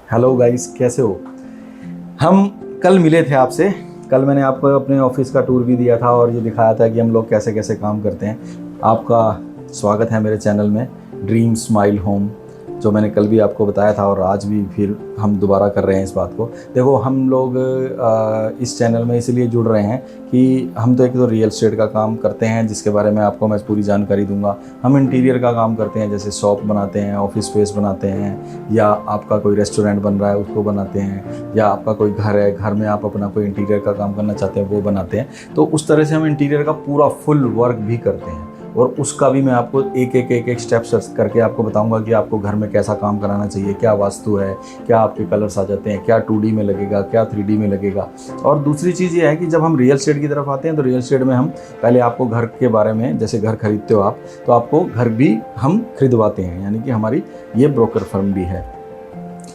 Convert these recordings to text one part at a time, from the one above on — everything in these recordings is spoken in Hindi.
हेलो गाइस, कैसे हो। हम कल मिले थे आपसे। कल मैंने आपको अपने ऑफिस का टूर भी दिया था और ये दिखाया था कि हम लोग कैसे कैसे काम करते हैं। आपका स्वागत है मेरे चैनल में, ड्रीम स्माइल होम, जो मैंने कल भी आपको बताया था और आज भी फिर हम दोबारा कर रहे हैं इस बात को। देखो, हम लोग इस चैनल में इसलिए जुड़ रहे हैं कि हम तो एक तो रियल एस्टेट का काम करते हैं, जिसके बारे में आपको मैं पूरी जानकारी दूंगा। हम इंटीरियर का काम करते हैं, जैसे शॉप बनाते हैं, ऑफिस स्पेस बनाते हैं, या आपका कोई रेस्टोरेंट बन रहा है उसको बनाते हैं, या आपका कोई घर है, घर में आप अपना कोई इंटीरियर का काम करना चाहते हैं वो बनाते हैं। तो उस तरह से हम इंटीरियर का पूरा फुल वर्क भी करते हैं और उसका भी मैं आपको एक एक स्टेप्स करके आपको बताऊंगा कि आपको घर में कैसा काम कराना चाहिए, क्या वास्तु है, क्या आपके कलर्स आ जाते हैं, क्या 2D में लगेगा, क्या 3D में लगेगा। और दूसरी चीज़ ये है कि जब हम रियल एस्टेट की तरफ आते हैं तो रियल एस्टेट में हम पहले आपको घर के बारे में, जैसे घर खरीदते हो आप, तो आपको घर भी हम खरीदवाते हैं, यानी कि हमारी ये ब्रोकर फर्म भी है।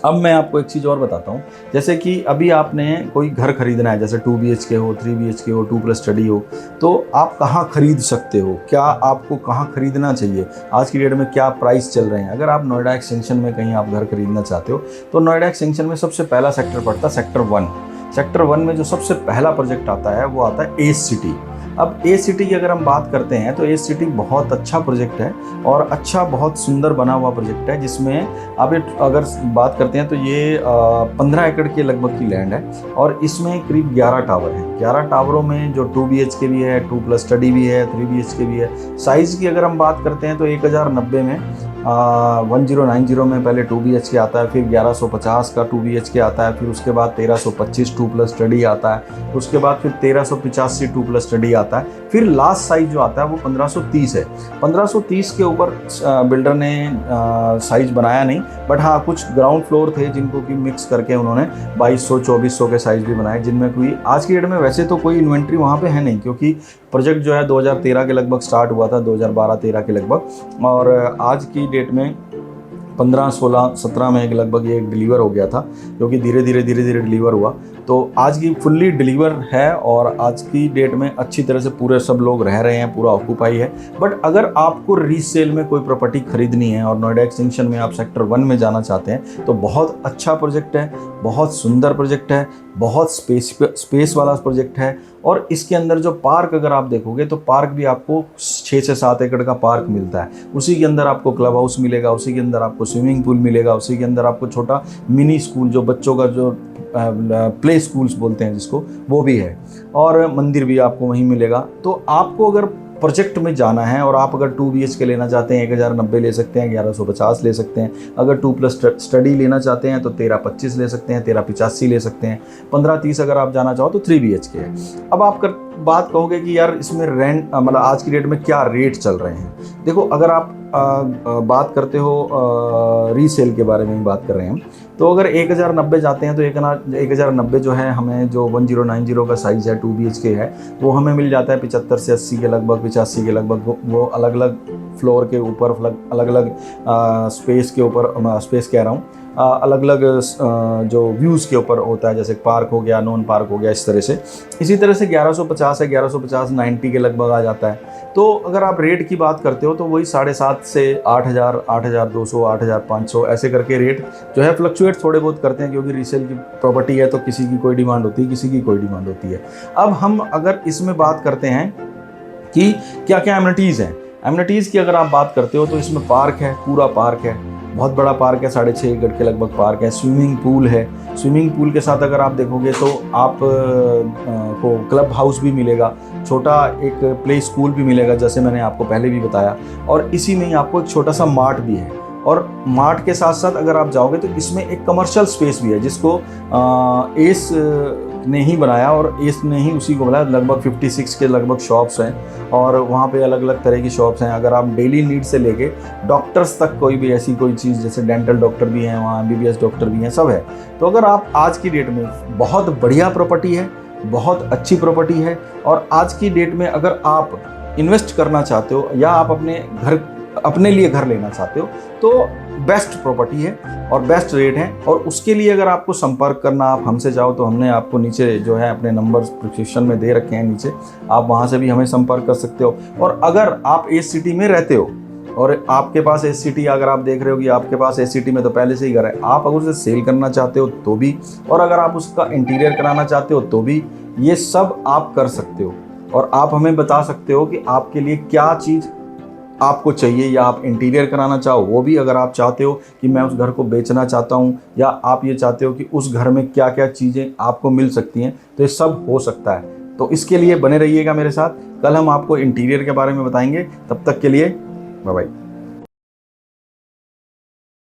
अब मैं आपको एक चीज़ और बताता हूँ। जैसे कि अभी आपने कोई घर खरीदना है, जैसे 2 BHK हो, 3 BHK हो, 2+ स्टडी हो, तो आप कहाँ खरीद सकते हो, क्या आपको कहाँ खरीदना चाहिए, आज की डेट में क्या प्राइस चल रहे हैं। अगर आप नोएडा एक्सटेंशन में कहीं आप घर खरीदना चाहते हो तो नोएडा एक्सटेंशन में सबसे पहला सेक्टर पड़ता है सेक्टर 1। सेक्टर 1 में जो सबसे पहला प्रोजेक्ट आता है वो आता है एस सिटी। अब ए सिटी की अगर हम बात करते हैं तो ए सिटी बहुत अच्छा प्रोजेक्ट है और अच्छा, बहुत सुंदर बना हुआ प्रोजेक्ट है, जिसमें अब अगर बात करते हैं तो ये 15 एकड़ के लगभग की लैंड है और इसमें करीब 11 टावर हैं। 11 टावरों में जो 2 BHK भी है, 2+ स्टडी भी है, 3 BHK भी है। साइज़ की अगर हम बात करते हैं तो 1090 में 1090 में पहले 2 BHK आता है, फिर 1150 का 2 BHK आता है, फिर उसके बाद 1325 2+ स्टडी आता है, उसके बाद फिर 1385 2+ स्टडी आता है, फिर लास्ट साइज जो आता है वो 1530 है। 1530 के ऊपर बिल्डर ने साइज बनाया नहीं, बट हाँ कुछ ग्राउंड फ्लोर थे जिनको कि मिक्स करके उन्होंने 2200-2400 के साइज भी बनाए, जिनमें कोई आज की डेट में वैसे तो कोई इन्वेंट्री वहाँ पे है नहीं, क्योंकि प्रोजेक्ट जो है 2013 के लगभग स्टार्ट हुआ था, 2012-13 के लगभग, और आज की डेट में 15-16-17 में एक लगभग ये डिलीवर हो गया था, क्योंकि धीरे धीरे डिलीवर हुआ। तो आज की फुल्ली डिलीवर है और आज की डेट में अच्छी तरह से पूरे सब लोग रह रहे हैं, पूरा ऑक्यूपाई है। बट अगर आपको रीसेल में कोई प्रॉपर्टी खरीदनी है और नोएडा एक्सटेंशन में आप सेक्टर 1 में जाना चाहते हैं तो बहुत अच्छा प्रोजेक्ट है, बहुत सुंदर प्रोजेक्ट है, बहुत स्पेस वाला प्रोजेक्ट है। और इसके अंदर जो पार्क अगर आप देखोगे तो पार्क भी आपको 6 से 7 एकड़ का पार्क मिलता है। उसी के अंदर आपको क्लब हाउस मिलेगा, उसी के अंदर आपको स्विमिंग पूल मिलेगा, उसी के अंदर आपको छोटा मिनी स्कूल, जो बच्चों का जो प्ले स्कूल्स बोलते हैं जिसको, वो भी है, और मंदिर भी आपको वहीं मिलेगा। तो आपको अगर प्रोजेक्ट में जाना है और आप अगर 2 BHK लेना चाहते हैं 1090 ले सकते हैं, 1150 ले सकते हैं। अगर 2+ स्टडी लेना चाहते हैं तो 1325 ले सकते हैं, 1385 ले सकते हैं। 1530 अगर आप जाना चाहो तो 3 BHK है। अब आप बात कहोगे कि यार इसमें रेंट, मतलब आज की डेट में क्या रेट चल रहे हैं। देखो, अगर आप बात करते हो रीसेल के बारे में ही बात कर रहे हैं हम, तो अगर 1090 जाते हैं तो 1090 जो है, हमें जो 1090 का साइज़ है 2 BHK है, वो हमें मिल जाता है 75 से 80 के लगभग, 85 के लगभग। वो अलग अलग फ्लोर के ऊपर, अलग अलग स्पेस के ऊपर, स्पेस कह रहा हूँ, अलग अलग जो व्यूज़ के ऊपर होता है, जैसे पार्क हो गया, नॉन पार्क हो गया, इस तरह से। इसी तरह से 1150 है, 1150 90 के लगभग आ जाता है। तो अगर आप रेट की बात करते हो तो वही 7,500 से 8,000, 8,200, 8,500 ऐसे करके रेट जो है फ्लक्चुएट थोड़े बहुत करते हैं, क्योंकि रीसेल की प्रॉपर्टी है तो किसी की कोई डिमांड होती है, किसी की कोई डिमांड होती है। अब हम अगर इसमें बात करते हैं कि क्या क्या एमिनिटीज़ हैं। एमिनिटीज़ की अगर आप बात करते हो तो इसमें पार्क है, पूरा पार्क है, बहुत बड़ा पार्क है, 6.5 एकड़ के लगभग पार्क है। स्विमिंग पूल है, स्विमिंग पूल के साथ अगर आप देखोगे तो आप को क्लब हाउस भी मिलेगा, छोटा एक प्ले स्कूल भी मिलेगा, जैसे मैंने आपको पहले भी बताया, और इसी में ही आपको एक छोटा सा मार्ट भी है। और मार्ट के साथ साथ अगर आप जाओगे तो इसमें एक कमर्शियल स्पेस भी है, जिसको एस ने ही बनाया और एस ने ही उसी को बनाया। लगभग 56 के लगभग शॉप्स हैं और वहाँ पे अलग अलग तरह की शॉप्स हैं। अगर आप डेली नीड से लेके डॉक्टर्स तक, कोई भी ऐसी कोई चीज़, जैसे डेंटल डॉक्टर भी हैं वहाँ, MBBS डॉक्टर भी हैं, सब है। तो अगर आप आज की डेट में, बहुत बढ़िया प्रॉपर्टी है, बहुत अच्छी प्रॉपर्टी है। और आज की डेट में अगर आप इन्वेस्ट करना चाहते हो या आप अपने लिए घर लेना चाहते हो तो बेस्ट प्रॉपर्टी है और बेस्ट रेट है। और उसके लिए अगर आपको संपर्क करना, आप हमसे जाओ तो हमने आपको नीचे जो है अपने नंबर डिस्क्रिप्शन में दे रखे हैं नीचे, आप वहाँ से भी हमें संपर्क कर सकते हो। और अगर आप एस सिटी में रहते हो और आपके पास एससीटी, अगर आप देख रहे हो कि आपके पास एससीटी में तो पहले से ही घर है, आप अगर उसे सेल करना चाहते हो तो भी, और अगर आप उसका इंटीरियर कराना चाहते हो तो भी, ये सब आप कर सकते हो। और आप हमें बता सकते हो कि आपके लिए क्या चीज़ आपको चाहिए, या आप इंटीरियर कराना चाहो वो भी, अगर आप चाहते हो कि मैं उस घर को बेचना चाहता हूँ, या आप ये चाहते हो कि उस घर में क्या क्या चीज़ें आपको मिल सकती हैं, तो ये सब हो सकता है। तो इसके लिए बने रहिएगा मेरे साथ। कल हम आपको इंटीरियर के बारे में बताएंगे। तब तक के लिए बाय बाय।